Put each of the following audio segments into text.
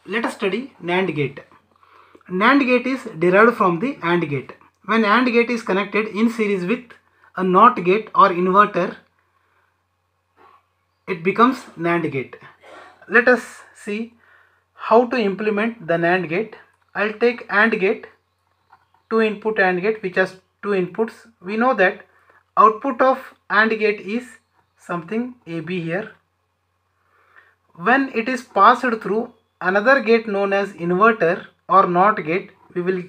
Let us study NAND gate. NAND gate is derived from the AND gate. When AND gate is connected in series with a NOT gate or inverter, it becomes NAND gate. Let us see how to implement the NAND gate. I'll take AND gate, 2 input AND gate which has 2 inputs. We know that output of AND gate is something AB here. When it is passed through another gate known as inverter or NOT gate, we will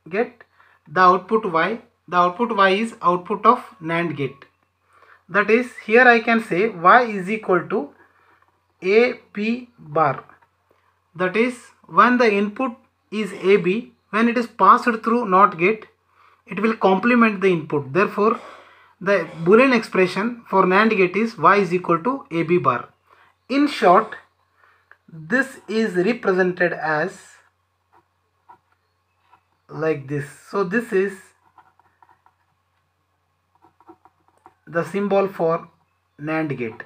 get the output Y. The output Y is output of NAND gate. That is, here I can say Y is equal to AB bar. That is, when the input is AB, when it is passed through NOT gate, it will complement the input. Therefore, the Boolean expression for NAND gate is Y is equal to AB bar. In short, this is represented as like this. So this is the symbol for NAND gate.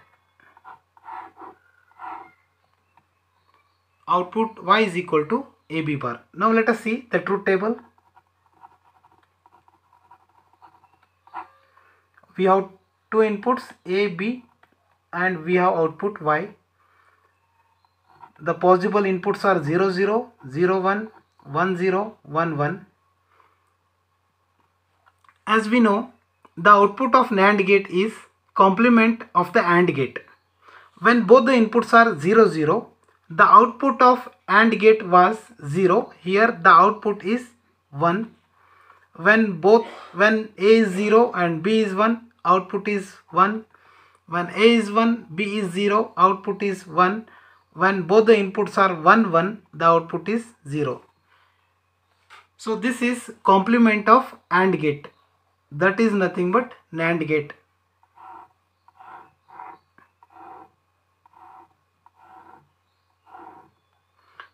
Output Y is equal to AB bar. Now let us see the truth table. We have two inputs A, B, and we have output Y. The possible inputs are 0, 0, 0, 1, 1, 0, 1, 1. As we know, the output of NAND gate is complement of the AND gate. When both the inputs are 0, 0, the output of AND gate was 0. Here the output is 1. When A is 0 and B is 1, output is 1. When A is 1, B is 0, output is 1. When both the inputs are 1, 1, the output is 0. So this is complement of AND gate. That is nothing but NAND gate.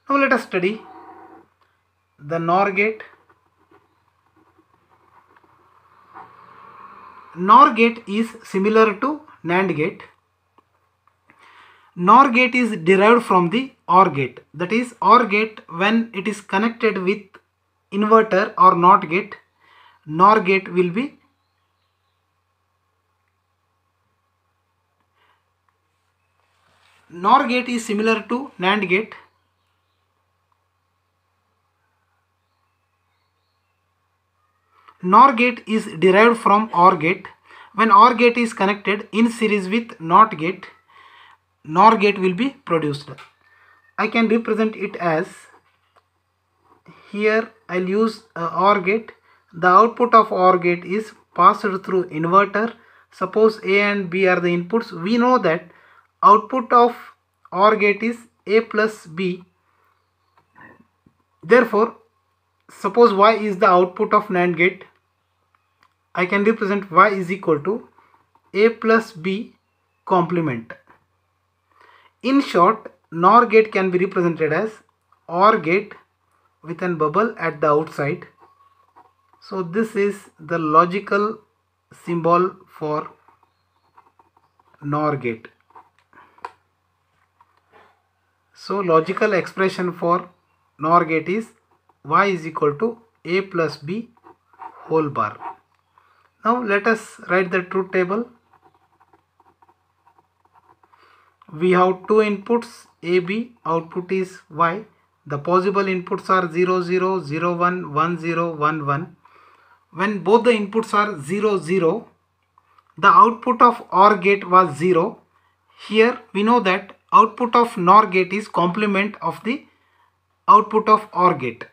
Now let us study the NOR gate. NOR gate is similar to NAND gate. NOR gate is derived from the OR gate. That is, OR gate, when it is connected with inverter or NOT gate, NOR gate will be NOR gate is similar to NAND gate. NOR gate is derived from OR gate. When OR gate is connected in series with NOT gate, NOR gate will be produced. I can represent it as, here I'll use OR gate. The output of OR gate is passed through inverter. Suppose A and B are the inputs. We know that output of OR gate is A plus B. Therefore, suppose Y is the output of NAND gate, I can represent Y is equal to A plus B complement. In short, NOR gate can be represented as OR gate with an bubble at the outside. So this is the logical symbol for NOR gate. So logical expression for NOR gate is Y is equal to A plus B whole bar. Now let us write the truth table. We have two inputs AB, output is Y. The possible inputs are 0, 0, 0, 1, 1, 0, 1, 1. When both the inputs are 0, 0, the output of OR gate was 0. Here we know that output of NOR gate is complement of the output of OR gate.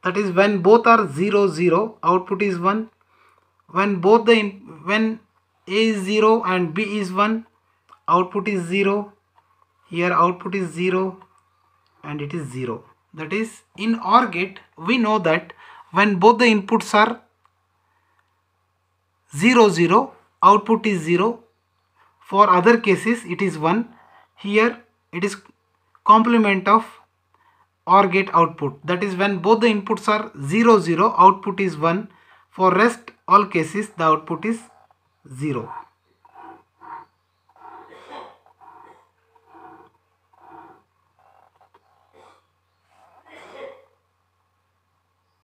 That is, when both are 0, 0, output is 1. When A is 0 and B is 1, output is 0. Here output is 0 and it is 0. That is, in OR gate we know that when both the inputs are 0, 0, output is 0. For other cases it is 1. Here it is complement of OR gate output. That is, when both the inputs are 0, 0, output is 1. For rest all cases the output is 0.